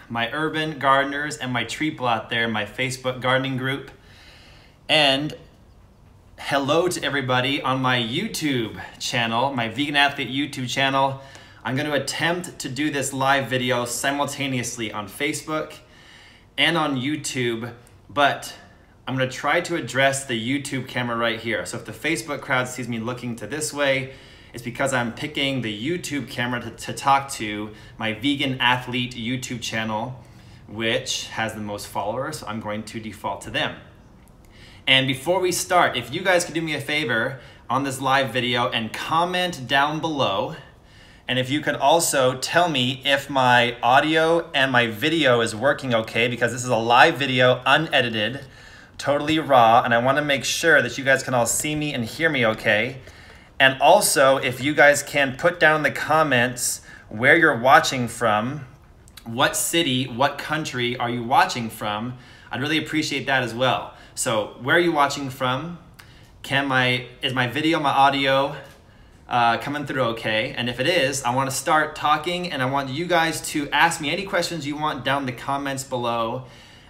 my urban gardeners and my treeple out there in my Facebook gardening group. And hello to everybody on my YouTube channel, my Vegan Athlete YouTube channel. I'm going to attempt to do this live video simultaneously on Facebook and on YouTube, but I'm going to try to address the YouTube camera right here. So if the Facebook crowd sees me looking to this way, it's because I'm picking the YouTube camera to talk to my Vegan Athlete YouTube channel, which has the most followers, so I'm going to default to them. And before we start, if you guys could do me a favor on this live video and comment down below, and if you could also tell me if my audio and my video is working okay, because this is a live video, unedited, totally raw, and I want to make sure that you guys can all see me and hear me okay. And also, if you guys can put down in the comments where you're watching from, what city, what country are you watching from, I'd really appreciate that as well. So where are you watching from? Is my video, my audio coming through okay? And if it is, I want to start talking and I want you guys to ask me any questions you want down in the comments below.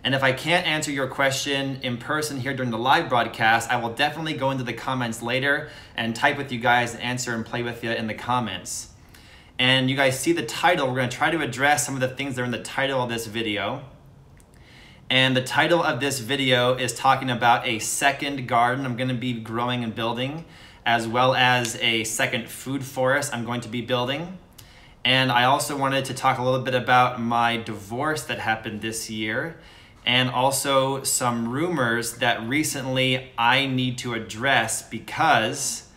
And if I can't answer your question in person here during the live broadcast, I will definitely go into the comments later and type with you guys and answer and play with you in the comments. And you guys see the title. We're going to try to address some of the things that are in the title of this video. And the title of this video is talking about a second garden I'm going to be growing and building, as well as a second food forest I'm going to be building. And I also wanted to talk a little bit about my divorce that happened this year, and also some rumors that recently I need to address because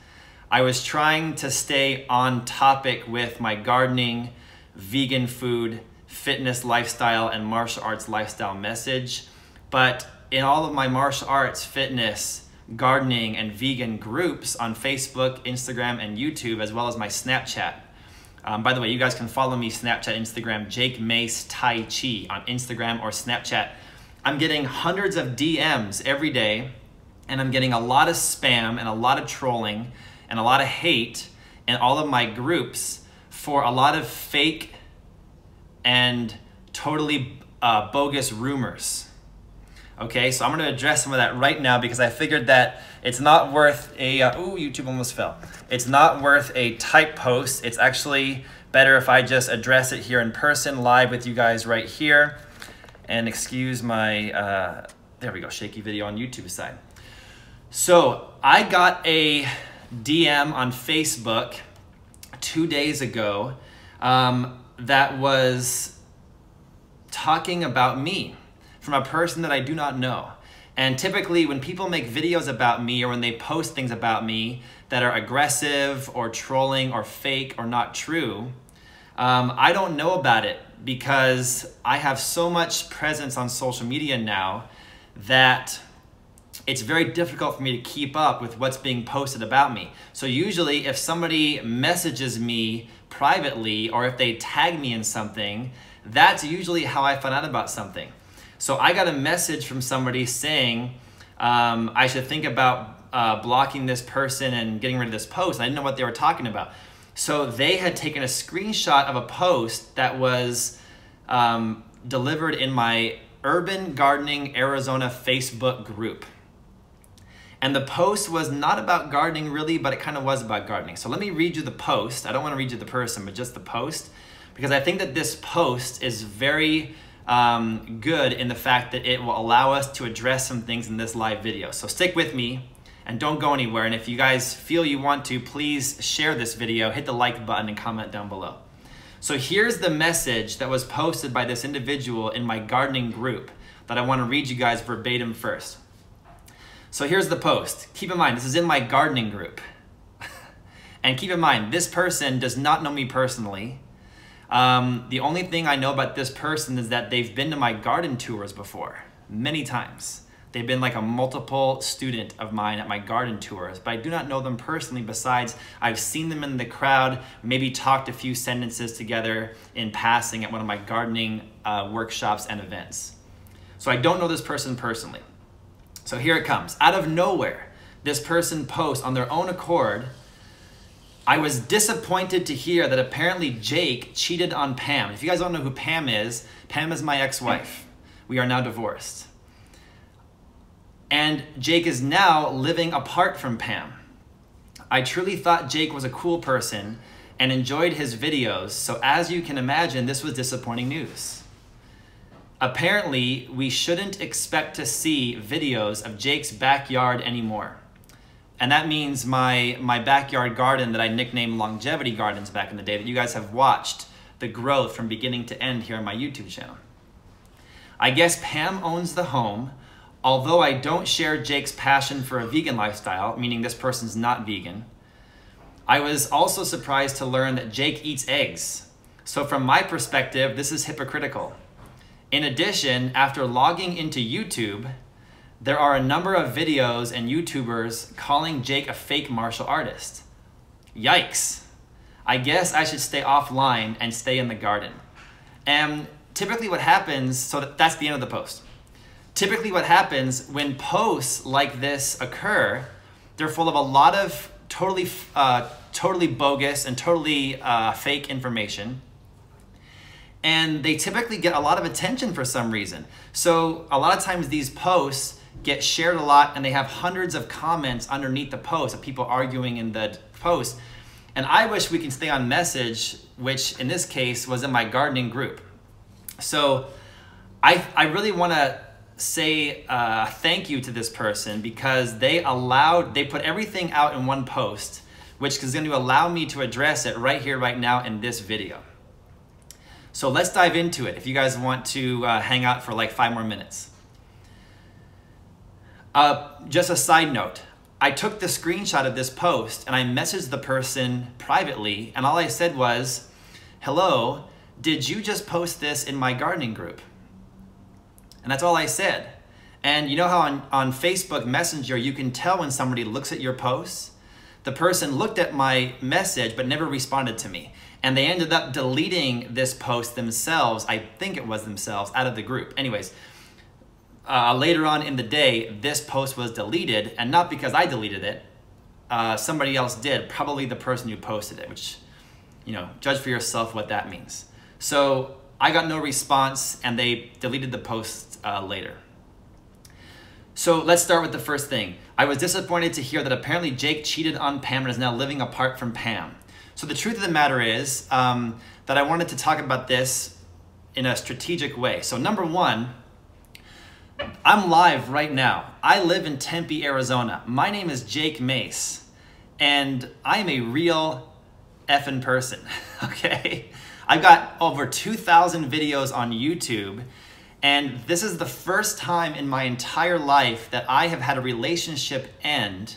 I was trying to stay on topic with my gardening, vegan food, fitness lifestyle, and martial arts lifestyle message. But in all of my martial arts, fitness, gardening, and vegan groups on Facebook, Instagram, and YouTube, as well as my Snapchat. By the way, you guys can follow me Snapchat, Instagram, Jake Mace Tai Chi on Instagram or Snapchat. I'm getting hundreds of DMs every day, and I'm getting a lot of spam and a lot of trolling and a lot of hate in all of my groups for a lot of fake and totally bogus rumors. Okay, so I'm going to address some of that right now because I figured that it's not worth a, YouTube almost fell. It's not worth a type post. It's actually better if I just address it here in person, live with you guys right here. And excuse my, there we go, shaky video on YouTube side. So I got a DM on Facebook 2 days ago that was talking about me from a person that I do not know. And typically when people make videos about me or when they post things about me that are aggressive or trolling or fake or not true, I don't know about it because I have so much presence on social media now that it's very difficult for me to keep up with what's being posted about me. So usually if somebody messages me privately or if they tag me in something, that's usually how I find out about something. So I got a message from somebody saying I should think about blocking this person and getting rid of this post. I didn't know what they were talking about. So they had taken a screenshot of a post that was delivered in my Urban Gardening Arizona Facebook group. And the post was not about gardening really, but it kind of was about gardening. So let me read you the post. I don't want to read you the person, but just the post, because I think that this post is very good in the fact that it will allow us to address some things in this live video. So stick with me and don't go anywhere. And if you guys feel you want to, please share this video, hit the like button and comment down below. So here's the message that was posted by this individual in my gardening group that I want to read you guys verbatim first. So here's the post. Keep in mind, this is in my gardening group. And keep in mind, this person does not know me personally. The only thing I know about this person is that they've been to my garden tours before, many times. They've been like a multiple student of mine at my garden tours, but I do not know them personally. Besides, I've seen them in the crowd, maybe talked a few sentences together in passing at one of my gardening workshops and events. So I don't know this person personally. So here it comes. Out of nowhere, this person posts on their own accord, I was disappointed to hear that apparently Jake cheated on Pam. If you guys don't know who Pam is my ex-wife. We are now divorced. And Jake is now living apart from Pam. I truly thought Jake was a cool person and enjoyed his videos, so as you can imagine, this was disappointing news. Apparently, we shouldn't expect to see videos of Jake's backyard anymore. And that means my backyard garden that I nicknamed Longevity Gardens back in the day, that you guys have watched the growth from beginning to end here on my YouTube channel. I guess Pam owns the home, although I don't share Jake's passion for a vegan lifestyle, meaning this person's not vegan. I was also surprised to learn that Jake eats eggs. So from my perspective, this is hypocritical. In addition, after logging into YouTube, there are a number of videos and YouTubers calling Jake a fake martial artist. Yikes. I guess I should stay offline and stay in the garden. And typically what happens, so that's the end of the post. Typically what happens when posts like this occur, they're full of a lot of totally bogus and totally fake information. And they typically get a lot of attention for some reason. So a lot of times these posts get shared a lot and they have hundreds of comments underneath the post of people arguing in the post. And I wish we can stay on message, which in this case was in my gardening group. So I really want to say thank you to this person because they put everything out in one post, which is going to allow me to address it right here, right now in this video. So let's dive into it if you guys want to hang out for like 5 more minutes. Just a side note, I took the screenshot of this post and I messaged the person privately, and all I said was, "Hello, did you just post this in my gardening group?" And that's all I said. And you know how on Facebook Messenger you can tell when somebody looks at your posts? The person looked at my message but never responded to me. And they ended up deleting this post themselves, I think it was themselves, out of the group. Anyways, later on in the day, this post was deleted, and not because I deleted it, somebody else did, probably the person who posted it, which, you know, judge for yourself what that means. So I got no response and they deleted the post later. So let's start with the first thing. I was disappointed to hear that apparently Jake cheated on Pam and is now living apart from Pam. So the truth of the matter is that I wanted to talk about this in a strategic way. So number one, I'm live right now. I live in Tempe, Arizona. My name is Jake Mace, and I am a real effing person, okay? I've got over 2,000 videos on YouTube, and this is the first time in my entire life that I have had a relationship end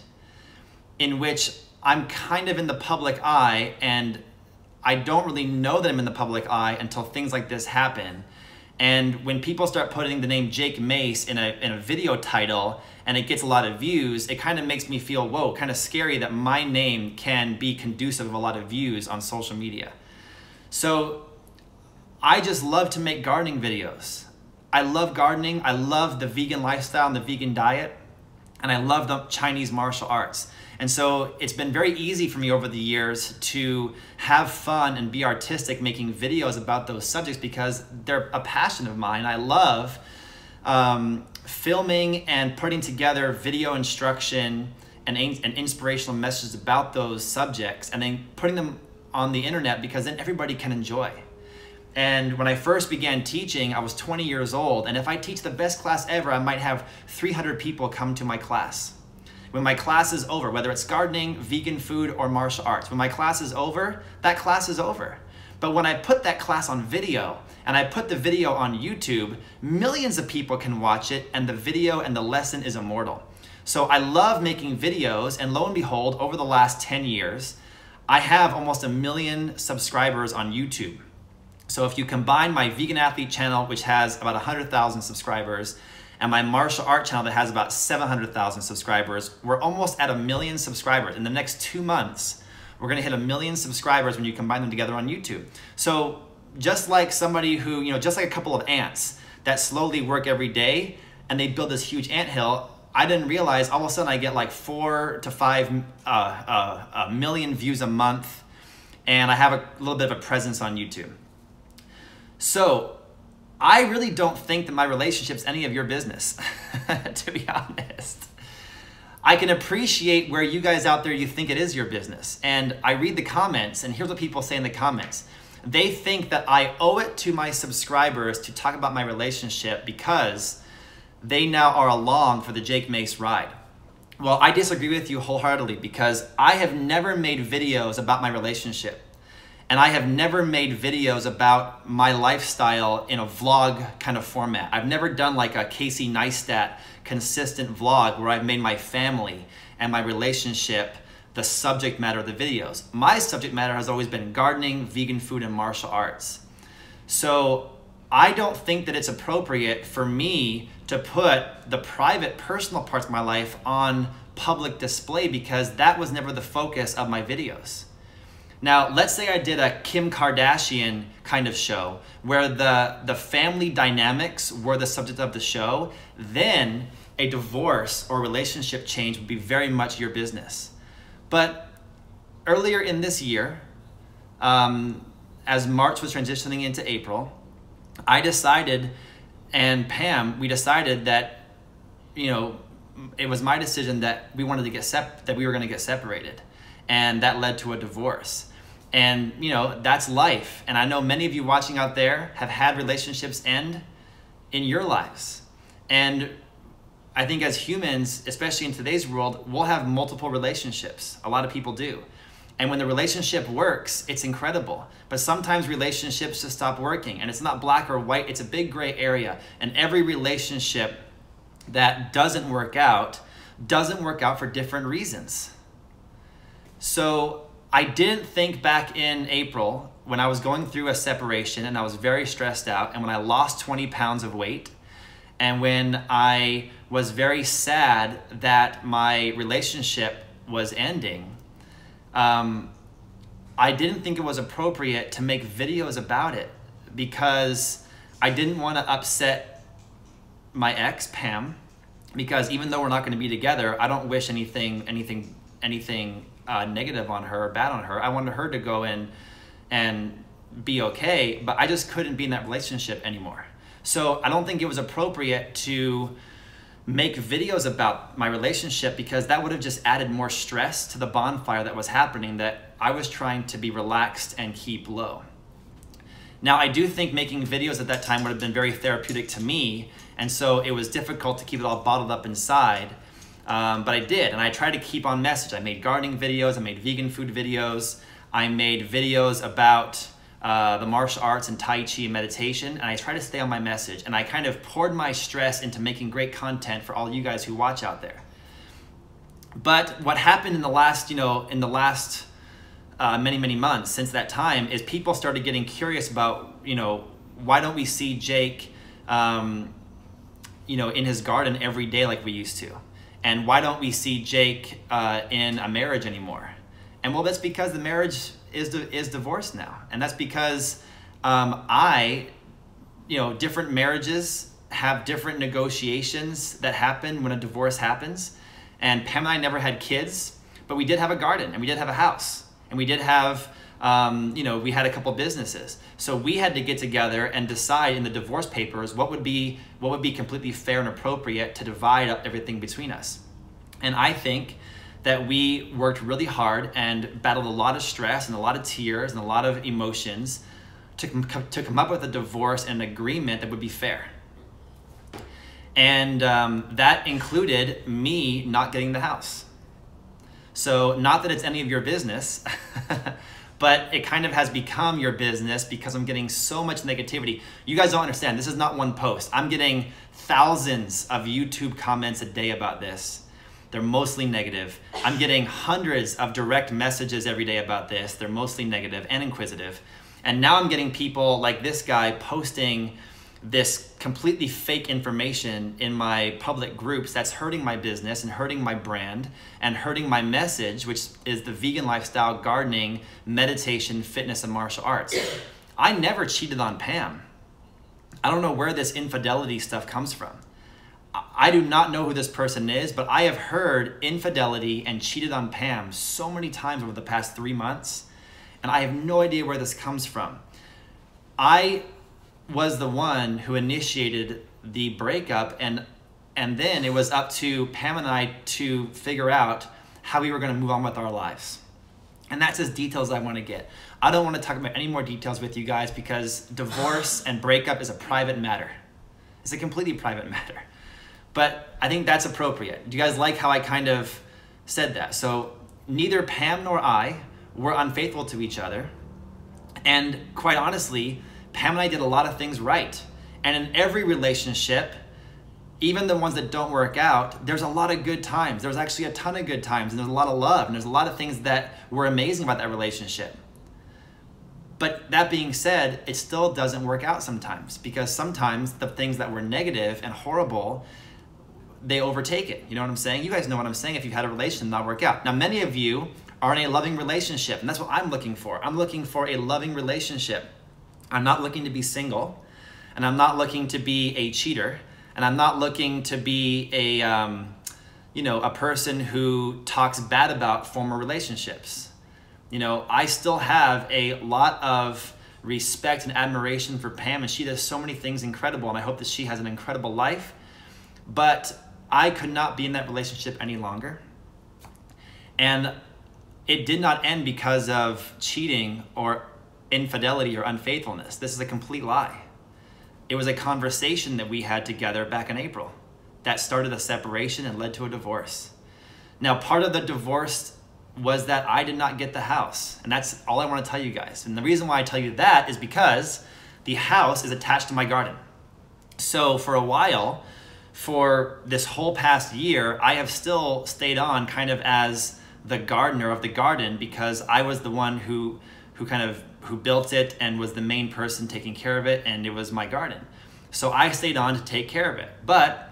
in which I'm kind of in the public eye, and I don't really know that I'm in the public eye until things like this happen. And when people start putting the name Jake Mace in a video title and it gets a lot of views, it kind of makes me feel, whoa, kind of scary that my name can be conducive of a lot of views on social media. So I just love to make gardening videos. I love gardening. I love the vegan lifestyle and the vegan diet. And I love the Chinese martial arts. And so it's been very easy for me over the years to have fun and be artistic making videos about those subjects because they're a passion of mine. I love filming and putting together video instruction and inspirational messages about those subjects and then putting them on the internet because then everybody can enjoy. And when I first began teaching, I was 20 years old. And if I teach the best class ever, I might have 300 people come to my class. When my class is over, whether it's gardening, vegan food, or martial arts, when my class is over, that class is over. But when I put that class on video, and I put the video on YouTube, millions of people can watch it, and the video and the lesson is immortal. So I love making videos, and lo and behold, over the last 10 years, I have almost 1 million subscribers on YouTube. So if you combine my Vegan Athlete channel, which has about 100,000 subscribers, and my martial art channel that has about 700,000 subscribers, we're almost at 1 million subscribers. In the next 2 months, we're gonna hit 1 million subscribers when you combine them together on YouTube. So just like somebody who, just like a couple of ants that slowly work every day and they build this huge anthill, I didn't realize all of a sudden I get like 4 to 5 million views a month, and I have a little bit of a presence on YouTube. So I really don't think that my relationship's any of your business, to be honest. I can appreciate where you guys out there, you think it is your business. And I read the comments, and here's what people say in the comments. They think that I owe it to my subscribers to talk about my relationship because they now are along for the Jake Mace ride. Well, I disagree with you wholeheartedly, because I have never made videos about my relationship. And I have never made videos about my lifestyle in a vlog kind of format. I've never done like a Casey Neistat consistent vlog where I've made my family and my relationship the subject matter of the videos. My subject matter has always been gardening, vegan food, and martial arts. So I don't think that it's appropriate for me to put the private, personal parts of my life on public display, because that was never the focus of my videos. Now, let's say I did a Kim Kardashian kind of show where the family dynamics were the subject of the show, then a divorce or relationship change would be very much your business. But earlier in this year, as March was transitioning into April, I decided, and Pam, we decided that, it was my decision that we wanted to that we were going to get separated, and that led to a divorce. And that's life. And I know many of you watching out there have had relationships end in your lives. And I think as humans, especially in today's world, we'll have multiple relationships. A lot of people do. And when the relationship works, it's incredible. But sometimes relationships just stop working, and it's not black or white, it's a big gray area. And every relationship that doesn't work out for different reasons. So I didn't think back in April when I was going through a separation and I was very stressed out, and when I lost 20 pounds of weight, and when I was very sad that my relationship was ending, I didn't think it was appropriate to make videos about it, because I didn't want to upset my ex, Pam, because even though we're not going to be together, I don't wish anything negative on her or bad on her. I wanted her to go in and be okay, but I just couldn't be in that relationship anymore. So I don't think it was appropriate to make videos about my relationship, because that would have just added more stress to the bonfire that was happening, that I was trying to be relaxed and keep low. Now, I do think making videos at that time would have been very therapeutic to me, and so it was difficult to keep it all bottled up inside. But I did, and I tried to keep on message. I made gardening videos, I made vegan food videos, I made videos about the martial arts and Tai Chi and meditation, and I tried to stay on my message, and I kind of poured my stress into making great content for all you guys who watch out there. But what happened in the last, many months since that time is people started getting curious about, why don't we see Jake, in his garden every day like we used to? And why don't we see Jake in a marriage anymore? And well, that's because the marriage is divorced now. And that's because different marriages have different negotiations that happen when a divorce happens. And Pam and I never had kids, but we did have a garden, and we did have a house, and we did have, we had a couple businesses. So we had to get together and decide in the divorce papers what would be completely fair and appropriate to divide up everything between us. And I think that we worked really hard and battled a lot of stress and a lot of tears and a lot of emotions to come up with a divorce and an agreement that would be fair. And that included me not getting the house. So not that it's any of your business, but it kind of has become your business because I'm getting so much negativity. You guys don't understand, this is not one post. I'm getting thousands of YouTube comments a day about this. They're mostly negative. I'm getting hundreds of direct messages every day about this. They're mostly negative and inquisitive. And now I'm getting people like this guy posting this completely fake information in my public groups that's hurting my business and hurting my brand and hurting my message, which is the vegan lifestyle, gardening, meditation, fitness, and martial arts. I never cheated on Pam. I don't know where this infidelity stuff comes from. I do not know who this person is, but I have heard infidelity and cheated on Pam so many times over the past 3 months, and I have no idea where this comes from. I was the one who initiated the breakup, and then it was up to Pam and I to figure out how we were going to move on with our lives. And that's as detailed as I want to get. I don't want to talk about any more details with you guys because divorce and breakup is a private matter. It's a completely private matter. But I think that's appropriate. Do you guys like how I kind of said that? So neither Pam nor I were unfaithful to each other. And quite honestly, Pam and I did a lot of things right. And in every relationship, even the ones that don't work out, there's a lot of good times. There's actually a ton of good times, and there's a lot of love, and there's a lot of things that were amazing about that relationship. But that being said, it still doesn't work out sometimes, because sometimes the things that were negative and horrible, they overtake it. You know what I'm saying? You guys know what I'm saying if you've had a relationship not work out. Now, many of you are in a loving relationship, and that's what I'm looking for. I'm looking for a loving relationship. I'm not looking to be single, and I'm not looking to be a cheater. And I'm not looking to be a person who talks bad about former relationships. I still have a lot of respect and admiration for Pam, and she does so many things incredible, and I hope that she has an incredible life. But I could not be in that relationship any longer. And it did not end because of cheating or infidelity or unfaithfulness. This is a complete lie. It was a conversation that we had together back in April that started a separation and led to a divorce. Now, part of the divorce was that I did not get the house. And that's all I want to tell you guys. And the reason why I tell you that is because the house is attached to my garden. So for a while, for this whole past year, I have still stayed on kind of as the gardener of the garden because I was the one who built it and was the main person taking care of it, and it was my garden. So I stayed on to take care of it. But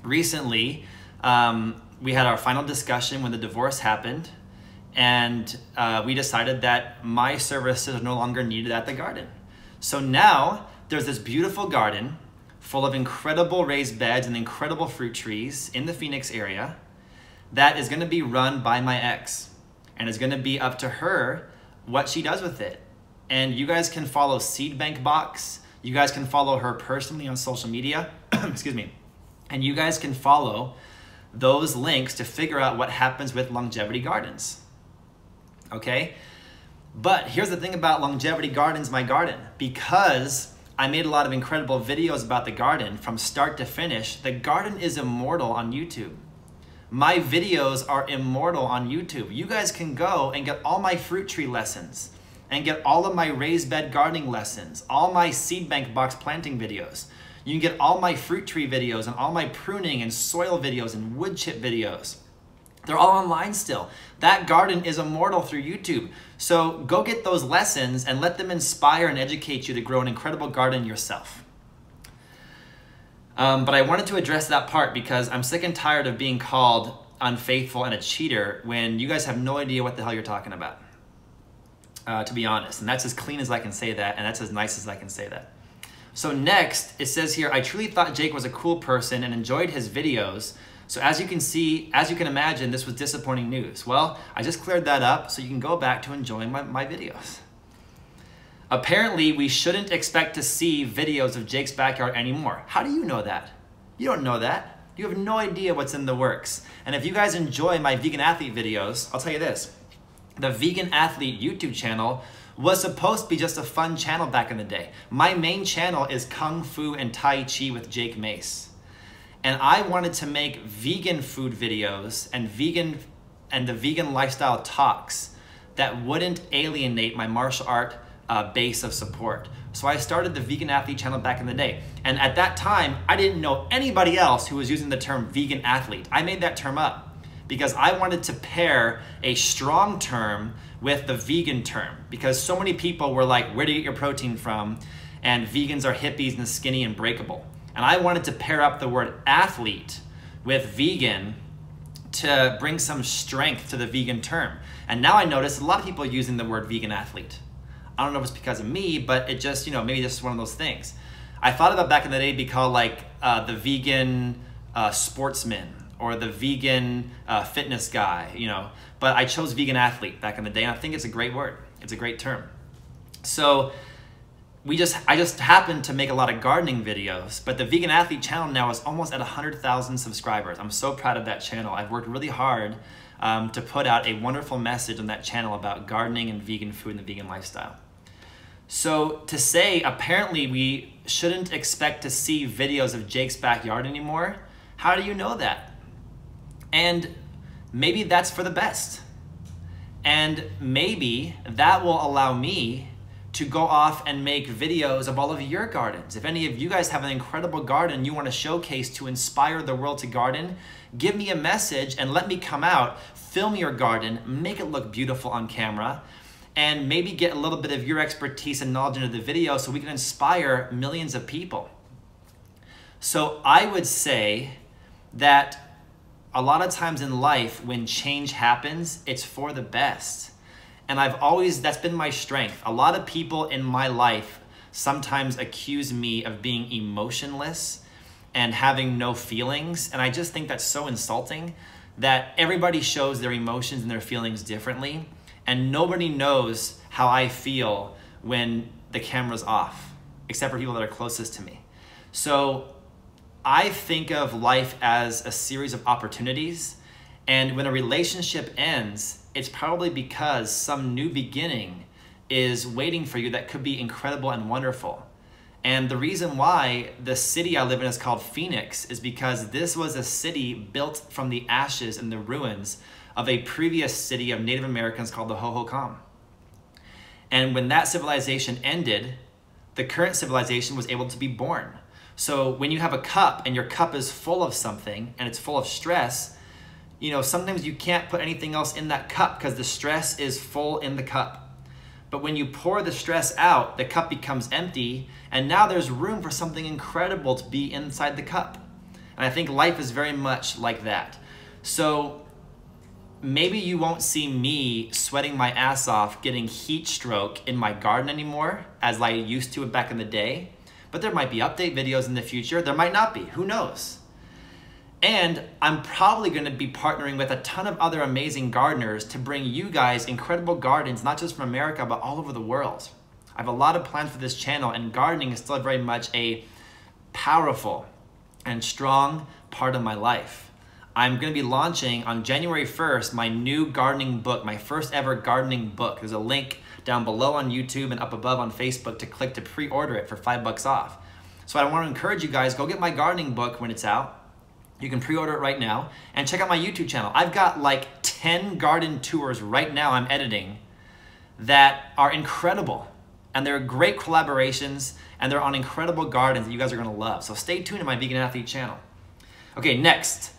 recently, we had our final discussion when the divorce happened, and we decided that my services are no longer needed at the garden. So now there's this beautiful garden full of incredible raised beds and incredible fruit trees in the Phoenix area that is going to be run by my ex, and it's going to be up to her what she does with it. And you guys can follow Seed Bank Box. You guys can follow her personally on social media. Excuse me. And you guys can follow those links to figure out what happens with Longevity Gardens. Okay? But here's the thing about Longevity Gardens, my garden. Because I made a lot of incredible videos about the garden from start to finish, the garden is immortal on YouTube. My videos are immortal on YouTube. You guys can go and get all my fruit tree lessons and get all of my raised bed gardening lessons, all my Seed Bank Box planting videos. You can get all my fruit tree videos and all my pruning and soil videos and wood chip videos. They're all online still. That garden is immortal through YouTube. So go get those lessons and let them inspire and educate you to grow an incredible garden yourself. But I wanted to address that part because I'm sick and tired of being called unfaithful and a cheater when you guys have no idea what the hell you're talking about, to be honest. And that's as clean as I can say that, and that's as nice as I can say that. So next, it says here, I truly thought Jake was a cool person and enjoyed his videos. So as you can see, as you can imagine, this was disappointing news. Well, I just cleared that up so you can go back to enjoying my videos. Apparently, we shouldn't expect to see videos of Jake's backyard anymore. How do you know that? You don't know that. You have no idea what's in the works. And if you guys enjoy my vegan athlete videos, I'll tell you this. The Vegan Athlete YouTube channel was supposed to be just a fun channel back in the day. My main channel is Kung Fu and Tai Chi with Jake Mace. And I wanted to make vegan food videos and the vegan lifestyle talks that wouldn't alienate my martial art base of support. So I started the Vegan Athlete channel back in the day. And at that time, I didn't know anybody else who was using the term vegan athlete. I made that term up because I wanted to pair a strong term with the vegan term because so many people were like, where do you get your protein from? And vegans are hippies and skinny and breakable. And I wanted to pair up the word athlete with vegan to bring some strength to the vegan term. And now I notice a lot of people using the word vegan athlete. I don't know if it's because of me, but it just, maybe just one of those things. I thought about back in the day it'd be called like the vegan sportsman or the vegan fitness guy, you know, but I chose vegan athlete back in the day, and I think it's a great word. It's a great term. So I just happened to make a lot of gardening videos, but the Vegan Athlete channel now is almost at 100,000 subscribers. I'm so proud of that channel. I've worked really hard to put out a wonderful message on that channel about gardening and vegan food and the vegan lifestyle. So to say, apparently we shouldn't expect to see videos of Jake's backyard anymore, how do you know that? And maybe that's for the best. And maybe that will allow me to go off and make videos of all of your gardens. If any of you guys have an incredible garden you want to showcase to inspire the world to garden, give me a message and let me come out, film your garden, make it look beautiful on camera, and maybe get a little bit of your expertise and knowledge into the video so we can inspire millions of people. So I would say that a lot of times in life when change happens, it's for the best. And that's been my strength. A lot of people in my life sometimes accuse me of being emotionless and having no feelings. And I just think that's so insulting that everybody shows their emotions and their feelings differently. And nobody knows how I feel when the camera's off, except for people that are closest to me. So I think of life as a series of opportunities. And when a relationship ends, it's probably because some new beginning is waiting for you that could be incredible and wonderful. And the reason why the city I live in is called Phoenix is because this was a city built from the ashes and the ruins of a previous city of Native Americans called the Hohokam. And when that civilization ended, the current civilization was able to be born. So when you have a cup and your cup is full of something and it's full of stress, you know, sometimes you can't put anything else in that cup because the stress is full in the cup. But when you pour the stress out, the cup becomes empty, and now there's room for something incredible to be inside the cup. And I think life is very much like that. So maybe you won't see me sweating my ass off getting heat stroke in my garden anymore as I used to back in the day, but there might be update videos in the future. There might not be, who knows? And I'm probably going to be partnering with a ton of other amazing gardeners to bring you guys incredible gardens, not just from America, but all over the world. I have a lot of plans for this channel, and gardening is still very much a powerful and strong part of my life. I'm going to be launching on January 1st my new gardening book, my first ever gardening book. There's a link down below on YouTube and up above on Facebook to click to pre-order it for $5 off. So I want to encourage you guys, go get my gardening book when it's out. You can pre-order it right now and check out my YouTube channel. I've got like 10 garden tours right now I'm editing that are incredible. And they're great collaborations and they're on incredible gardens that you guys are gonna love. So stay tuned to my Vegan Athlete channel. Okay, next,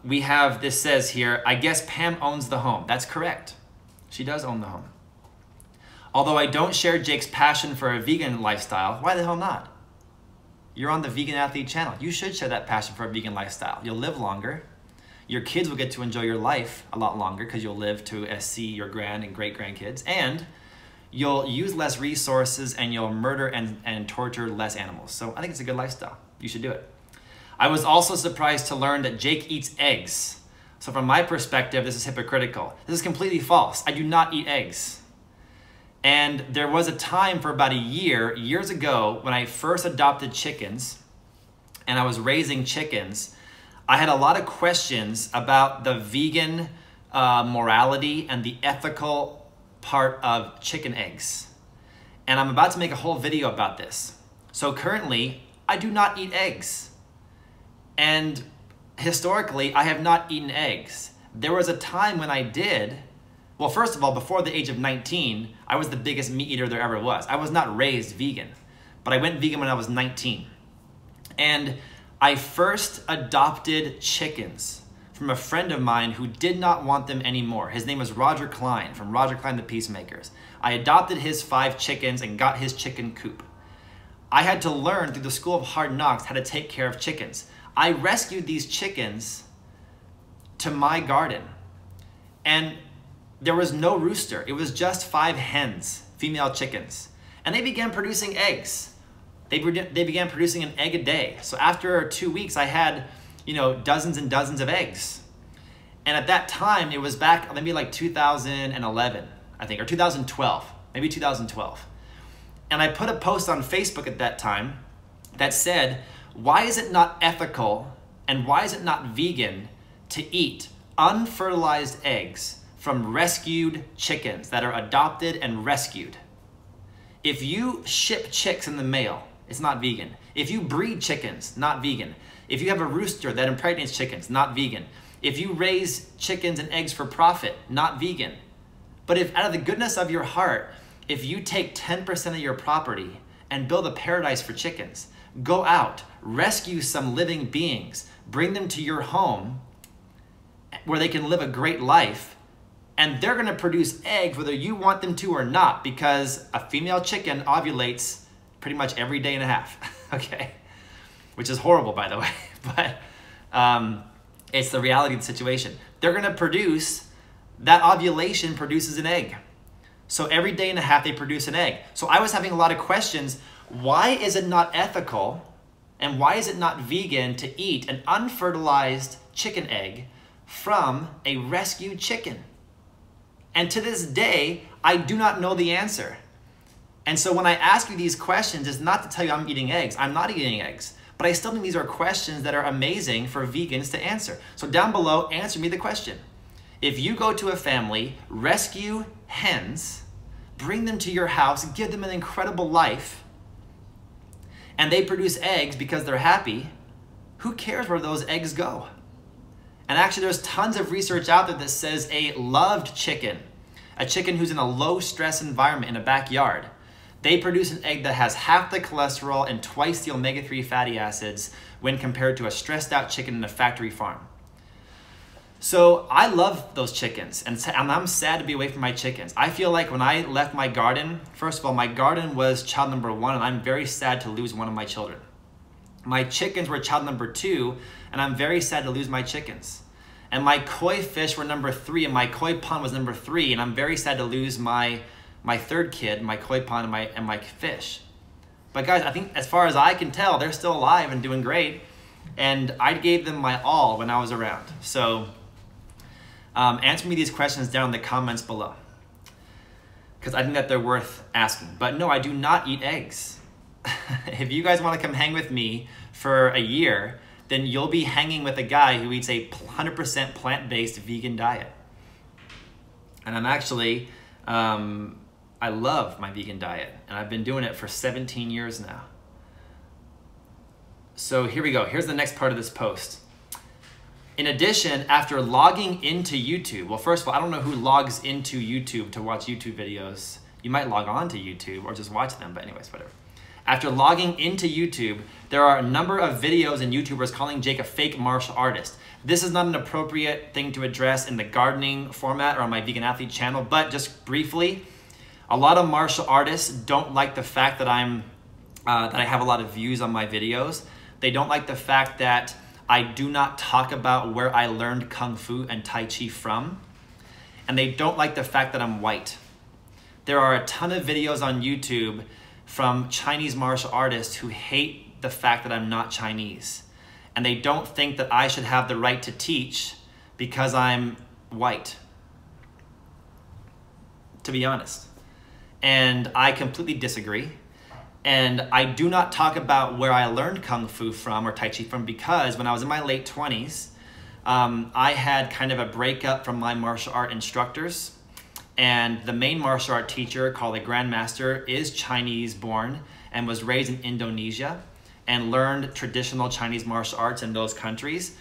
we have, this says here, I guess Pam owns the home. That's correct. She does own the home. Although I don't share Jake's passion for a vegan lifestyle, why the hell not? You're on the Vegan Athlete channel. You should share that passion for a vegan lifestyle. You'll live longer. Your kids will get to enjoy your life a lot longer because you'll live to see your grand and great grandkids. And you'll use less resources and you'll murder and torture less animals. So I think it's a good lifestyle. You should do it. I was also surprised to learn that Jake eats eggs. So from my perspective, this is hypocritical. This is completely false. I do not eat eggs. And there was a time for about years ago, when I first adopted chickens and I was raising chickens, I had a lot of questions about the vegan morality and the ethical part of chicken eggs. And I'm about to make a whole video about this. So currently, I do not eat eggs. And historically, I have not eaten eggs. There was a time when I did. Well, first of all, before the age of 19, I was the biggest meat eater there ever was. I was not raised vegan, but I went vegan when I was 19. And I first adopted chickens from a friend of mine who did not want them anymore. His name was Roger Klein, from Roger Klein the Peacemakers. I adopted his 5 chickens and got his chicken coop. I had to learn through the School of Hard Knocks how to take care of chickens. I rescued these chickens to my garden. And there was no rooster. It was just 5 hens, female chickens. And they began producing eggs. they began producing an egg a day. So after 2 weeks, I had, dozens and dozens of eggs. And at that time, it was back maybe like 2011, I think, or 2012, maybe 2012. And I put a post on Facebook at that time that said, why is it not ethical and why is it not vegan to eat unfertilized eggs from rescued chickens that are adopted and rescued? If you ship chicks in the mail, it's not vegan. If you breed chickens, not vegan. If you have a rooster that impregnates chickens, not vegan. If you raise chickens and eggs for profit, not vegan. But if out of the goodness of your heart, if you take 10% of your property and build a paradise for chickens, go out, rescue some living beings, bring them to your home where they can live a great life, and they're gonna produce eggs whether you want them to or not, because a female chicken ovulates pretty much every day and a half, okay? Which is horrible, by the way, but it's the reality of the situation. They're gonna produce, that ovulation produces an egg. So every day and a half they produce an egg. So I was having a lot of questions. Why is it not ethical and why is it not vegan to eat an unfertilized chicken egg from a rescued chicken? And to this day, I do not know the answer. And so when I ask you these questions, it's not to tell you I'm eating eggs. I'm not eating eggs. But I still think these are questions that are amazing for vegans to answer. So down below, answer me the question. If you go to a family, rescue hens, bring them to your house, give them an incredible life, and they produce eggs because they're happy, who cares where those eggs go? And actually there's tons of research out there that says a loved chicken, a chicken who's in a low stress environment in a backyard, they produce an egg that has half the cholesterol and twice the omega-3 fatty acids when compared to a stressed out chicken in a factory farm. So I love those chickens, and I'm sad to be away from my chickens. I feel like when I left my garden, first of all, my garden was child number 1, and I'm very sad to lose one of my children. My chickens were child number 2, and I'm very sad to lose my chickens. And my koi fish were number 3, and my koi pond was number 3, and I'm very sad to lose my third kid, my koi pond and my fish. But guys, I think as far as I can tell, they're still alive and doing great, and I gave them my all when I was around. So answer me these questions down in the comments below, because I think that they're worth asking. But no, I do not eat eggs. If you guys want to come hang with me for a year, then you'll be hanging with a guy who eats a 100% plant-based vegan diet. And I'm actually, I love my vegan diet, and I've been doing it for 17 years now. So here we go. Here's the next part of this post. In addition, after logging into YouTube, well, first of all, I don't know who logs into YouTube to watch YouTube videos. You might log on to YouTube or just watch them, but anyways, whatever. After logging into YouTube, there are a number of videos and YouTubers calling Jake a fake martial artist. This is not an appropriate thing to address in the gardening format or on my Vegan Athlete channel, but just briefly, a lot of martial artists don't like the fact that that I have a lot of views on my videos. They don't like the fact that I do not talk about where I learned Kung Fu and Tai Chi from. And they don't like the fact that I'm white. There are a ton of videos on YouTube from Chinese martial artists who hate the fact that I'm not Chinese. And they don't think that I should have the right to teach because I'm white, to be honest. And I completely disagree. And I do not talk about where I learned Kung Fu from or Tai Chi from, because when I was in my late 20s, I had kind of a breakup from my martial art instructors. And the main martial art teacher, called a Grandmaster, is Chinese born and was raised in Indonesia and learned traditional Chinese martial arts in those countries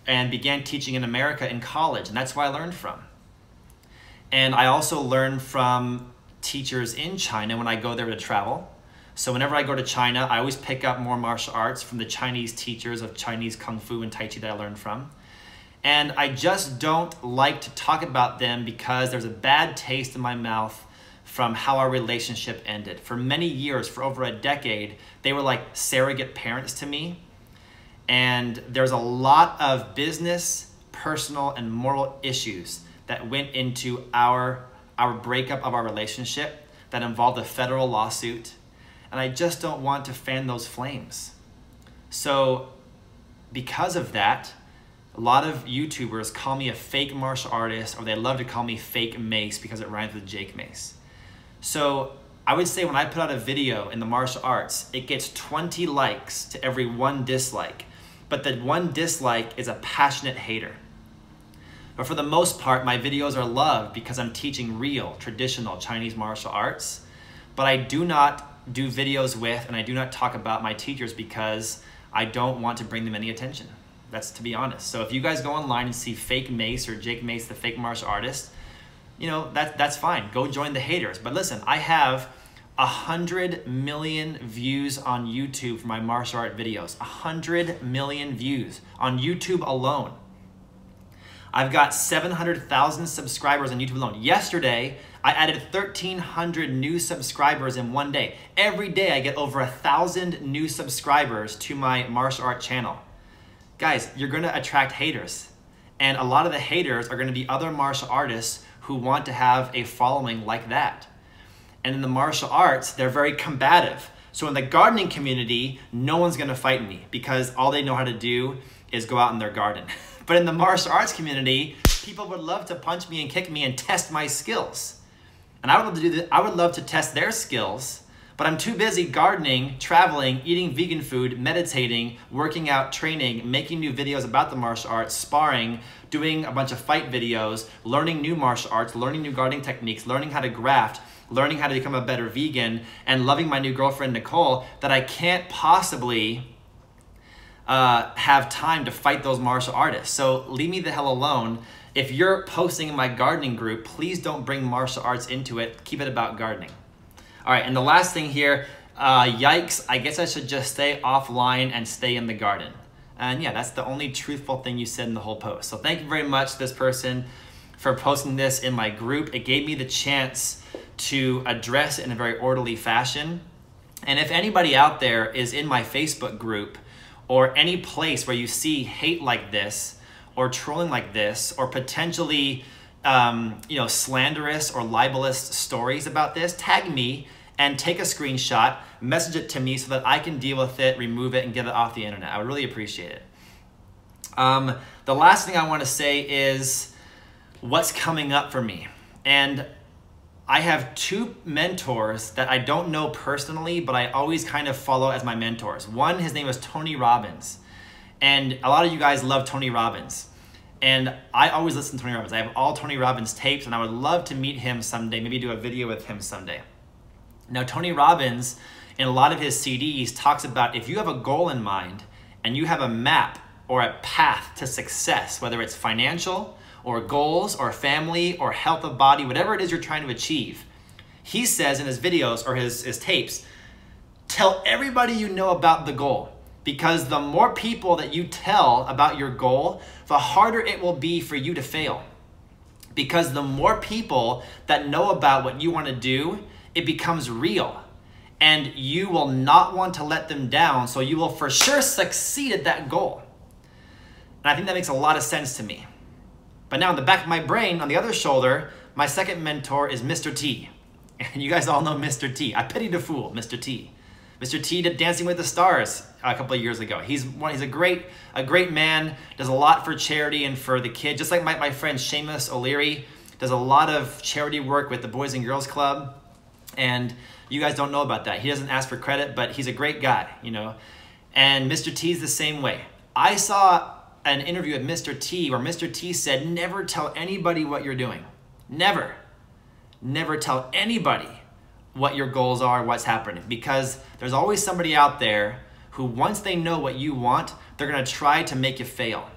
and began teaching in America in college. And that's where I learned from. And I also learned from teachers in China when I go there to travel. So whenever I go to China, I always pick up more martial arts from the Chinese teachers of Chinese Kung Fu and Tai Chi that I learned from. And I just don't like to talk about them because there's a bad taste in my mouth from how our relationship ended. For many years, for over a decade, they were like surrogate parents to me. And there's a lot of business, personal, and moral issues that went into our breakup of our relationship that involved a federal lawsuit, and I just don't want to fan those flames. So because of that, a lot of YouTubers call me a fake martial artist, or they love to call me fake Mace because it rhymes with Jake Mace. So I would say when I put out a video in the martial arts, it gets 20 likes to every 1 dislike. But the 1 dislike is a passionate hater. But for the most part, my videos are loved because I'm teaching real, traditional Chinese martial arts. But I do not do videos with, and I do not talk about my teachers because I don't want to bring them any attention. That's to be honest. So if you guys go online and see fake Mace or Jake Mace, the fake martial artist, you know, that's fine. Go join the haters. But listen, I have 100 million views on YouTube for my martial art videos. 100 million views on YouTube alone. I've got 700,000 subscribers on YouTube alone. Yesterday, I added 1,300 new subscribers in one day. Every day I get over 1,000 new subscribers to my martial art channel. Guys, you're gonna attract haters. And a lot of the haters are gonna be other martial artists who want to have a following like that. And in the martial arts, they're very combative. So in the gardening community, no one's gonna fight me because all they know how to do is go out in their garden. But in the martial arts community, people would love to punch me and kick me and test my skills. And I would love to do that. I would love to test their skills, but I'm too busy gardening, traveling, eating vegan food, meditating, working out, training, making new videos about the martial arts, sparring, doing a bunch of fight videos, learning new martial arts, learning new gardening techniques, learning how to graft, learning how to become a better vegan, and loving my new girlfriend, Nicole, that I can't possibly have time to fight those martial artists. So leave me the hell alone. If you're posting in my gardening group, please don't bring martial arts into it. Keep it about gardening. All right, and the last thing here, yikes, I guess I should just stay offline and stay in the garden. And yeah, that's the only truthful thing you said in the whole post. So thank you very much, this person, for posting this in my group. It gave me the chance to address it in a very orderly fashion. And if anybody out there is in my Facebook group or any place where you see hate like this or trolling like this or potentially slanderous or libelous stories about this, tag me and take a screenshot, message it to me so that I can deal with it, remove it, and get it off the internet. I would really appreciate it. The last thing I want to say is what's coming up for me. And I have 2 mentors that I don't know personally, but I always kind of follow as my mentors. One, his name is Tony Robbins. And a lot of you guys love Tony Robbins. And I always listen to Tony Robbins. I have all Tony Robbins tapes, and I would love to meet him someday, maybe do a video with him someday. Now, Tony Robbins, in a lot of his CDs, talks about if you have a goal in mind and you have a map or a path to success, whether it's financial or goals or family or health of body, whatever it is you're trying to achieve, he says in his videos or his tapes, tell everybody you know about the goal. Because the more people that you tell about your goal, the harder it will be for you to fail. Because the more people that know about what you want to do, it becomes real. And you will not want to let them down, so you will for sure succeed at that goal. And I think that makes a lot of sense to me. But now in the back of my brain, on the other shoulder, my second mentor is Mr. T. And you guys all know Mr. T. I pity the fool, Mr. T. Mr. T did Dancing with the Stars a couple of years ago. He's a great man, does a lot for charity and for the kids. Just like my friend Seamus O'Leary does a lot of charity work with the Boys and Girls Club. And you guys don't know about that. He doesn't ask for credit, but he's a great guy, you know. And Mr. T is the same way. I saw an interview with Mr. T where Mr. T said, never tell anybody what you're doing. Never. Never tell anybody what your goals are, what's happening. Because there's always somebody out there who, once they know what you want, they're gonna try to make you fail.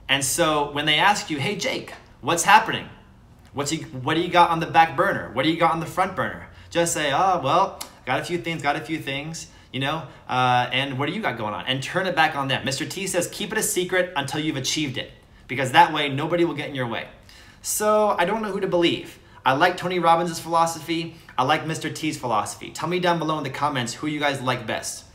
And so when they ask you, hey Jake, what's happening? What do you got on the back burner? What do you got on the front burner? Just say, oh, well, got a few things, you know, and what do you got going on? And turn it back on them. Mr. T says, keep it a secret until you've achieved it, because that way nobody will get in your way. So I don't know who to believe. I like Tony Robbins' philosophy. I like Mr. T's philosophy. Tell me down below in the comments who you guys like best.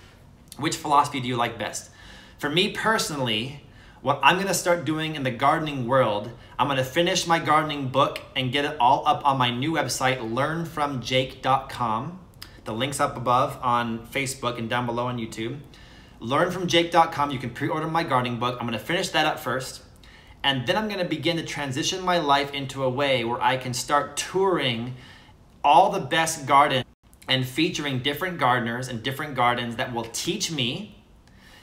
Which philosophy do you like best? For me personally, what I'm gonna start doing in the gardening world, I'm gonna finish my gardening book and get it all up on my new website, learnfromjake.com. The link's up above on Facebook and down below on YouTube. Learnfromjake.com, you can pre-order my gardening book. I'm gonna finish that up first. And then I'm gonna begin to transition my life into a way where I can start touring all the best gardens and featuring different gardeners and different gardens that will teach me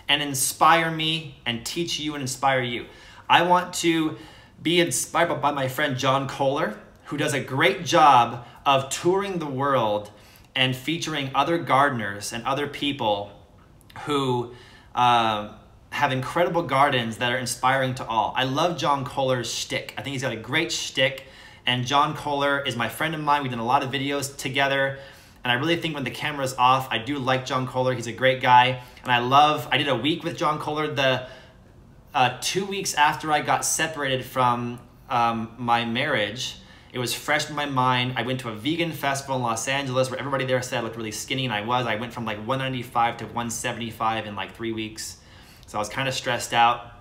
and inspire me and teach you and inspire you. I want to be inspired by my friend John Kohler, who does a great job of touring the world and featuring other gardeners and other people who have incredible gardens that are inspiring to all. I love John Kohler's shtick. I think he's got a great shtick, and John Kohler is my friend of mine. We've done a lot of videos together, and I really think when the camera's off, I do like John Kohler. He's a great guy, and I did a week with John Kohler. The 2 weeks after I got separated from my marriage, it was fresh in my mind. I went to a vegan festival in Los Angeles where everybody there said I looked really skinny, and I was. I went from like 195 to 175 in like 3 weeks. So I was kind of stressed out.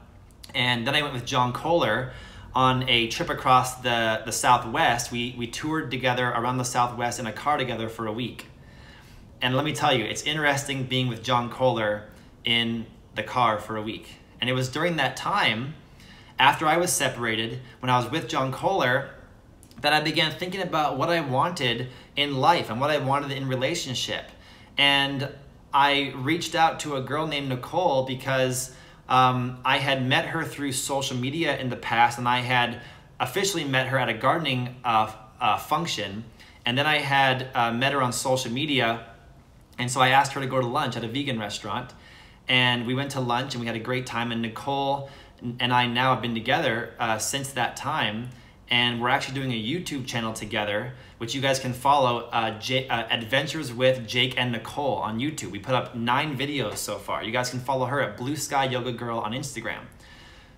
And then I went with John Kohler on a trip across the Southwest. We toured together around the Southwest in a car together for a week. And let me tell you, it's interesting being with John Kohler in the car for a week. And it was during that time, after I was separated, when I was with John Kohler, that I began thinking about what I wanted in life and what I wanted in relationship. And I reached out to a girl named Nicole because I had met her through social media in the past, and I had officially met her at a gardening function. And then I had met her on social media. And so I asked her to go to lunch at a vegan restaurant. And we went to lunch and we had a great time. And Nicole and I now have been together since that time. And we're actually doing a YouTube channel together, which you guys can follow, Adventures with Jake and Nicole on YouTube. We put up 9 videos so far. You guys can follow her at Blue Sky Yoga Girl on Instagram.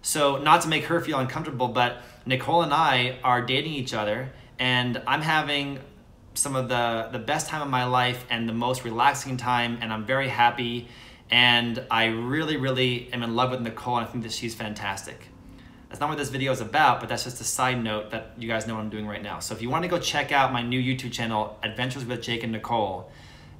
So not to make her feel uncomfortable, but Nicole and I are dating each other, and I'm having some of the best time of my life and the most relaxing time, and I'm very happy. And I really, really am in love with Nicole, and I think that she's fantastic. That's not what this video is about, but that's just a side note that you guys know what I'm doing right now. So if you want to go check out my new YouTube channel, Adventures with Jake and Nicole,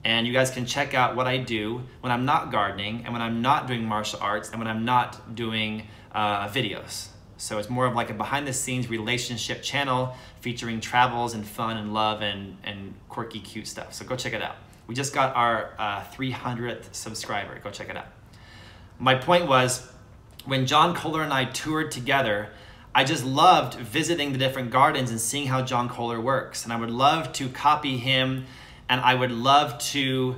and you guys can check out what I do when I'm not gardening and when I'm not doing martial arts and when I'm not doing videos. So it's more of like a behind the scenes relationship channel featuring travels and fun and love and quirky, cute stuff. So go check it out. We just got our 300th subscriber. Go check it out. My point was, when John Kohler and I toured together, I just loved visiting the different gardens and seeing how John Kohler works. And I would love to copy him, and I would love to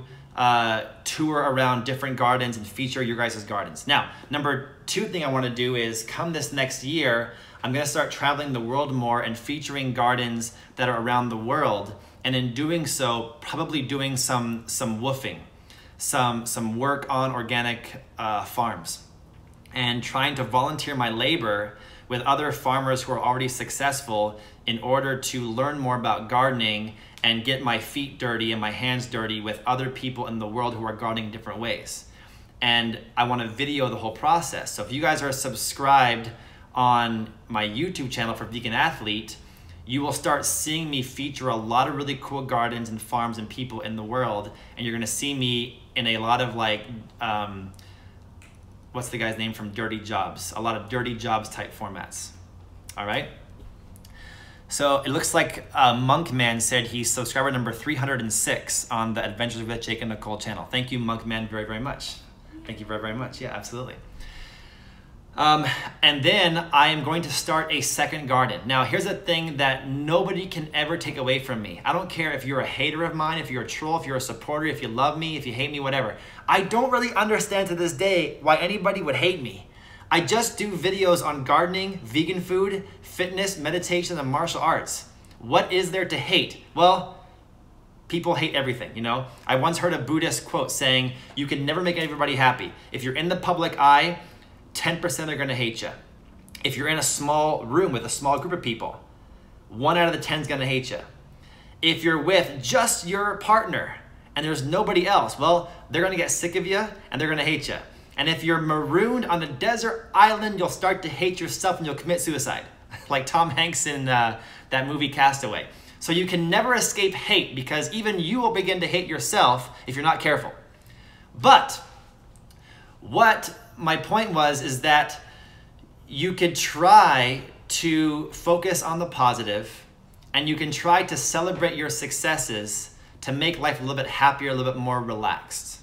tour around different gardens and feature your guys' gardens. Now, number 2 thing I want to do is, come this next year, I'm going to start traveling the world more and featuring gardens that are around the world. And in doing so, probably doing some woofing, some work on organic farms, and trying to volunteer my labor with other farmers who are already successful in order to learn more about gardening and get my feet dirty and my hands dirty with other people in the world who are gardening different ways. And I want to video the whole process. So if you guys are subscribed on my YouTube channel for Vegan Athlete, you will start seeing me feature a lot of really cool gardens and farms and people in the world. And you're going to see me in a lot of like, what's the guy's name from Dirty Jobs? A lot of Dirty Jobs type formats. All right. So it looks like Monkman said he's subscriber number 306 on the Adventures with Jake and Nicole channel. Thank you, Monkman, very, very much. Thank you very, very much. Yeah, absolutely. And then I am going to start a second garden. Now, here's a thing that nobody can ever take away from me. I don't care if you're a hater of mine, if you're a troll, if you're a supporter, if you love me, if you hate me, whatever. I don't really understand to this day why anybody would hate me. I just do videos on gardening, vegan food, fitness, meditation, and martial arts. What is there to hate? Well, people hate everything, you know? I once heard a Buddhist quote saying, you can never make everybody happy. If you're in the public eye, 10% are gonna hate you. If you're in a small room with a small group of people, 1 out of the 10 is gonna hate you. If you're with just your partner and there's nobody else, well, they're gonna get sick of you and they're gonna hate you. And if you're marooned on a desert island, you'll start to hate yourself and you'll commit suicide. Like Tom Hanks in that movie Castaway. So you can never escape hate, because even you will begin to hate yourself if you're not careful. But what my point was is that you could try to focus on the positive, and you can try to celebrate your successes to make life a little bit happier, a little bit more relaxed.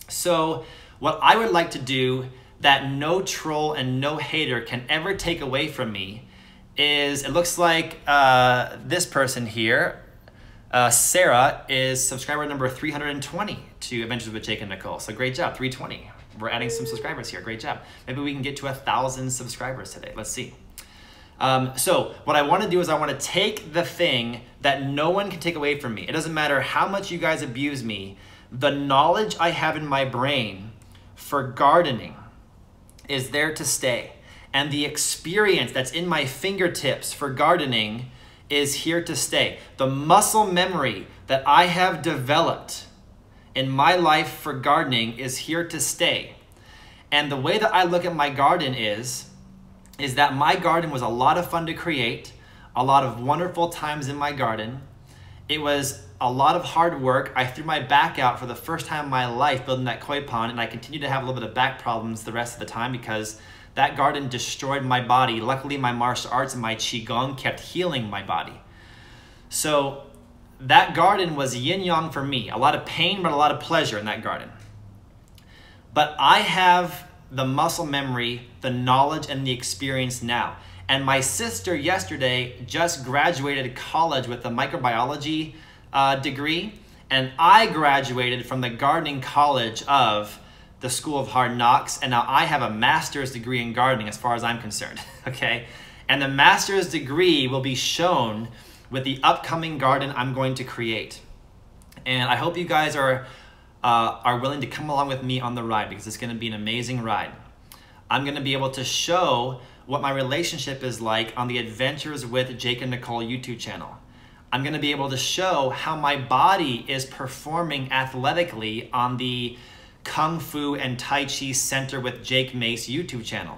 So what I would like to do that no troll and no hater can ever take away from me is, it looks like this person here, Sarah, is subscriber number 320 to Adventures with Jake and Nicole. So great job, 320. We're adding some subscribers here, great job. Maybe we can get to 1,000 subscribers today, let's see. So what I want to do is I want to take the thing that no one can take away from me. It doesn't matter how much you guys abuse me, the knowledge I have in my brain for gardening is there to stay. And the experience that's in my fingertips for gardening is here to stay. The muscle memory that I have developed in my life for gardening is here to stay. And the way that I look at my garden is that my garden was a lot of fun to create, a lot of wonderful times in my garden. It was a lot of hard work. I threw my back out for the first time in my life building that koi pond, and I continue to have a little bit of back problems the rest of the time because that garden destroyed my body. Luckily, my martial arts and my qigong kept healing my body. So that garden was yin-yang for me. A lot of pain, but a lot of pleasure in that garden. But I have the muscle memory, the knowledge, and the experience now. And my sister yesterday just graduated college with a microbiology degree, and I graduated from the gardening college of the School of Hard Knocks, and now I have a master's degree in gardening as far as I'm concerned, okay? And the master's degree will be shown with the upcoming garden I'm going to create. And I hope you guys are willing to come along with me on the ride, because it's gonna be an amazing ride. I'm gonna be able to show what my relationship is like on the Adventures with Jake and Nicole YouTube channel. I'm gonna be able to show how my body is performing athletically on the Kung Fu and Tai Chi Center with Jake Mace YouTube channel.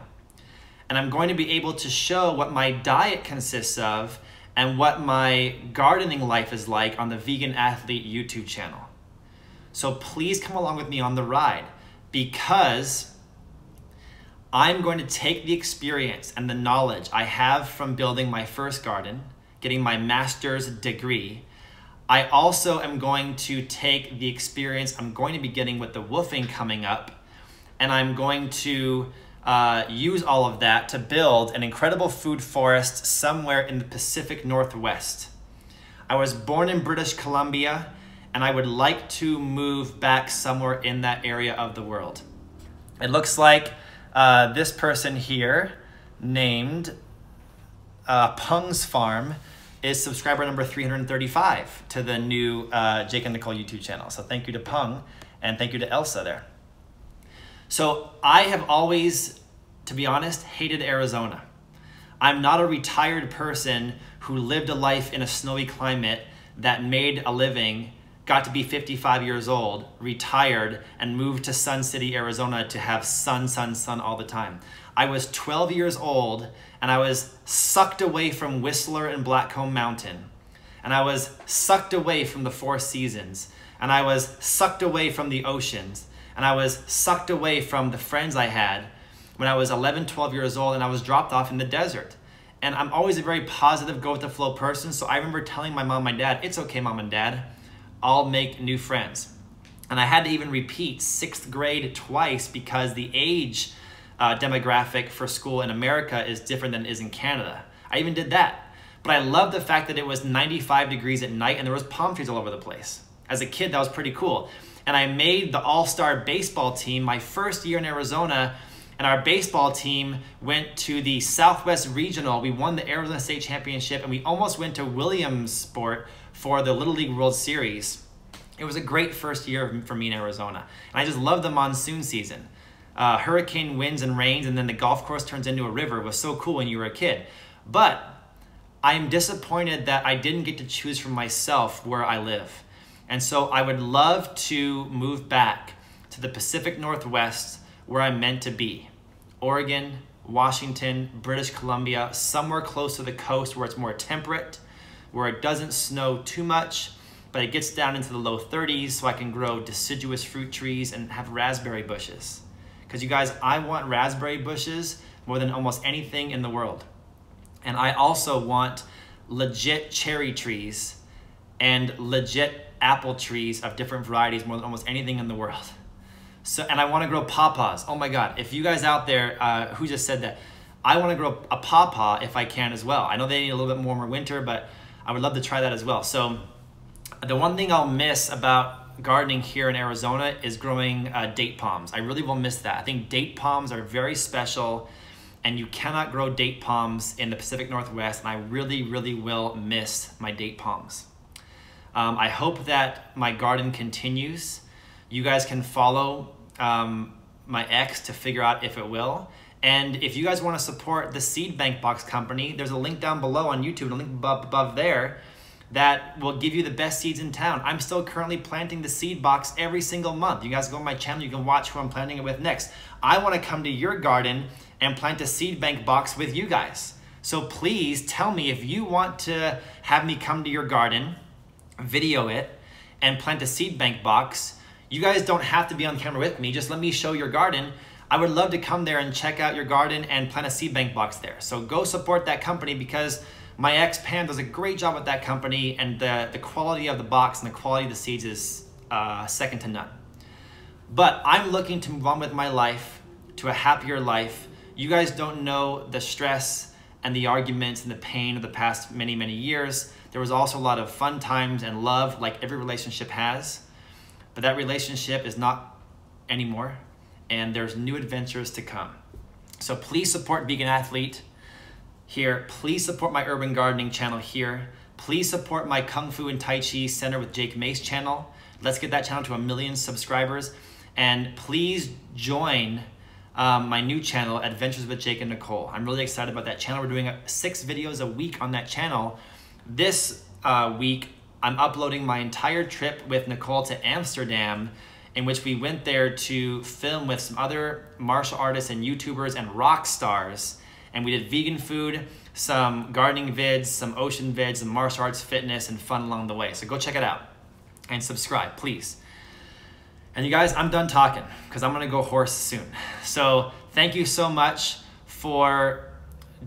And I'm going to be able to show what my diet consists of and what my gardening life is like on the Vegan Athlete YouTube channel. So please come along with me on the ride, because I'm going to take the experience and the knowledge I have from building my first garden, getting my master's degree. I also am going to take the experience I'm going to be getting with the woofing coming up, and I'm going to use all of that to build an incredible food forest somewhere in the Pacific Northwest. I was born in British Columbia, and I would like to move back somewhere in that area of the world. It looks like this person here named Pung's Farm is subscriber number 335 to the new Jake and Nicole YouTube channel. So thank you to Pung, and thank you to Elsa there. So I have always, to be honest, hated Arizona. I'm not a retired person who lived a life in a snowy climate, that made a living, got to be 55 years old, retired, and moved to Sun City, Arizona to have sun, sun, sun all the time. I was 12 years old, and I was sucked away from Whistler and Blackcomb Mountain. And I was sucked away from the Four Seasons. And I was sucked away from the oceans. And I was sucked away from the friends I had when I was 11, 12 years old, and I was dropped off in the desert. And I'm always a very positive, go with the flow person. So I remember telling my mom and dad, it's okay, Mom and Dad, I'll make new friends. And I had to even repeat 6th grade twice, because the age demographic for school in America is different than it is in Canada. I even did that. But I love the fact that it was 95 degrees at night and there was palm trees all over the place. As a kid, that was pretty cool. And I made the all-star baseball team my first year in Arizona, and our baseball team went to the Southwest Regional. We won the Arizona State Championship, and we almost went to Williamsport for the Little League World Series. It was a great first year for me in Arizona. And I just loved the monsoon season. Hurricane winds and rains, and then the golf course turns into a river. It was so cool when you were a kid. But I'm disappointed that I didn't get to choose for myself where I live. And so I would love to move back to the Pacific Northwest, where I'm meant to be. Oregon, Washington, British Columbia, somewhere close to the coast where it's more temperate, where it doesn't snow too much, but it gets down into the low 30s so I can grow deciduous fruit trees and have raspberry bushes. Because you guys, I want raspberry bushes more than almost anything in the world. And I also want legit cherry trees and legit apple trees of different varieties more than almost anything in the world. So, and I want to grow pawpaws. Oh my God, if you guys out there, who just said that? I want to grow a pawpaw if I can as well. I know they need a little bit warmer winter, but I would love to try that as well. So the one thing I'll miss about gardening here in Arizona is growing date palms. I really will miss that. I think date palms are very special, and you cannot grow date palms in the Pacific Northwest, and I really, really will miss my date palms. I hope that my garden continues. You guys can follow my X to figure out if it will. And if you guys want to support the Seed Bank Box Company, there's a link down below on YouTube, a link above there, that will give you the best seeds in town. I'm still currently planting the seed box every single month. You guys go on my channel, you can watch who I'm planting it with next. I want to come to your garden and plant a seed bank box with you guys. So please tell me if you want to have me come to your garden, video it, and plant a seed bank box. You guys don't have to be on camera with me, just let me show your garden. I would love to come there and check out your garden and plant a seed bank box there. So go support that company, because my ex Pam does a great job with that company, and the quality of the box and the quality of the seeds is second to none. But I'm looking to move on with my life to a happier life. You guys don't know the stress and the arguments and the pain of the past many, many years. There was also a lot of fun times and love, like every relationship has. But that relationship is not anymore, and there's new adventures to come. So please support Vegan Athlete here. Please support my urban gardening channel here. Please support my Kung Fu and Tai Chi Center with Jake Mace channel. Let's get that channel to 1 million subscribers. And please join my new channel, Adventures with Jake and Nicole. I'm really excited about that channel. We're doing 6 videos a week on that channel. This week, I'm uploading my entire trip with Nicole to Amsterdam, in which we went there to film with some other martial artists and YouTubers and rock stars. And we did vegan food, some gardening vids, some ocean vids, some martial arts, fitness, and fun along the way. So go check it out and subscribe, please. And you guys, I'm done talking because I'm gonna go horse soon. So thank you so much for,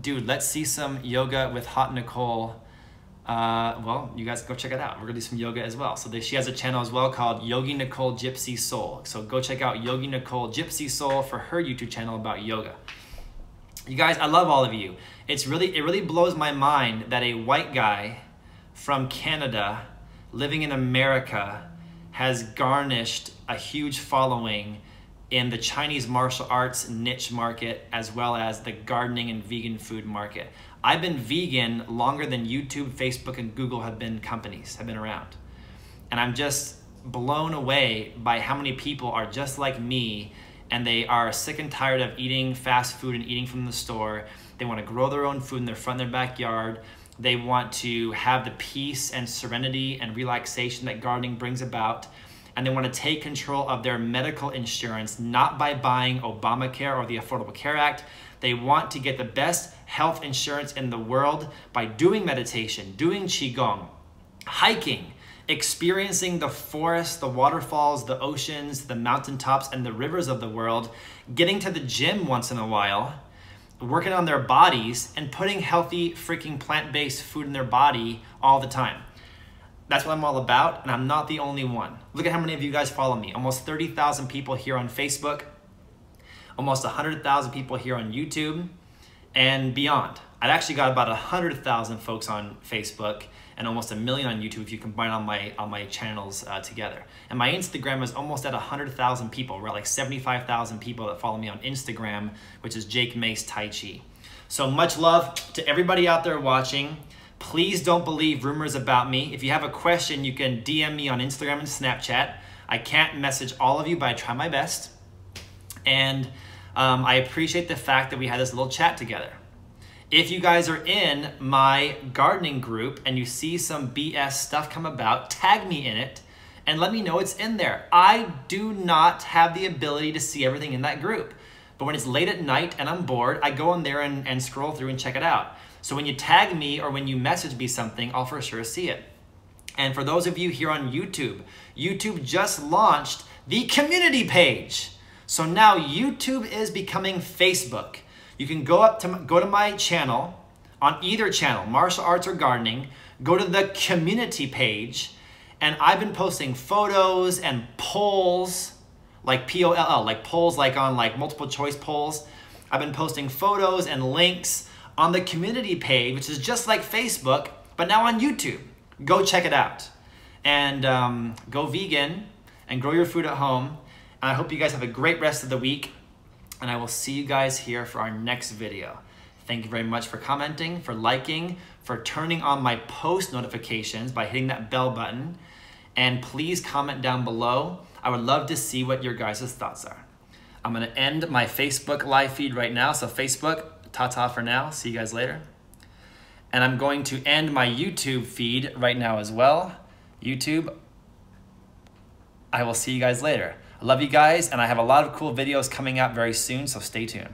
dude, let's see some yoga with Hot Nicole. Well, you guys go check it out. We're gonna do some yoga as well. So she has a channel as well called Yogi Nicole Gypsy Soul. So go check out Yogi Nicole Gypsy Soul for her YouTube channel about yoga. You guys, I love all of you. It really blows my mind that a white guy from Canada living in America has garnished a huge following in the Chinese martial arts niche market, as well as the gardening and vegan food market. I've been vegan longer than YouTube, Facebook, and Google have been around. And I'm just blown away by how many people are just like me, and they are sick and tired of eating fast food and eating from the store. They want to grow their own food in their front, their backyard. They want to have the peace and serenity and relaxation that gardening brings about. And they want to take control of their medical insurance, not by buying Obamacare or the Affordable Care Act. They want to get the best health insurance in the world by doing meditation, doing Qigong, hiking, experiencing the forests, the waterfalls, the oceans, the mountaintops, and the rivers of the world, getting to the gym once in a while, working on their bodies, and putting healthy freaking plant-based food in their body all the time. That's what I'm all about, and I'm not the only one. Look at how many of you guys follow me. Almost 30,000 people here on Facebook, almost 100,000 people here on YouTube, and beyond. I've actually got about 100,000 folks on Facebook and almost 1 million on YouTube if you combine all my channels together. And my Instagram is almost at 100,000 people. We're at like 75,000 people that follow me on Instagram, which is Jake Mace Tai Chi. So much love to everybody out there watching. Please don't believe rumors about me. If you have a question, you can DM me on Instagram and Snapchat. I can't message all of you, but I try my best. And I appreciate the fact that we had this little chat together. If you guys are in my gardening group and you see some BS stuff come about, tag me in it and let me know it's in there. I do not have the ability to see everything in that group. But when it's late at night and I'm bored, I go in there and scroll through and check it out. So when you tag me or when you message me something, I'll for sure see it. And for those of you here on YouTube, YouTube just launched the community page. So now YouTube is becoming Facebook. You can go to my channel, on either channel, martial arts or gardening, go to the community page, and I've been posting photos and polls, like P-O-L-L, like polls like on like multiple choice polls. I've been posting photos and links on the community page, which is just like Facebook, but now on YouTube. Go check it out. And go vegan and grow your food at home. And I hope you guys have a great rest of the week. And I will see you guys here for our next video. Thank you very much for commenting, for liking, for turning on my post notifications by hitting that bell button. And please comment down below. I would love to see what your guys' thoughts are. I'm gonna end my Facebook live feed right now. So Facebook, ta-ta for now. See you guys later. And I'm going to end my YouTube feed right now as well. YouTube, I will see you guys later. I love you guys, and I have a lot of cool videos coming out very soon, so stay tuned.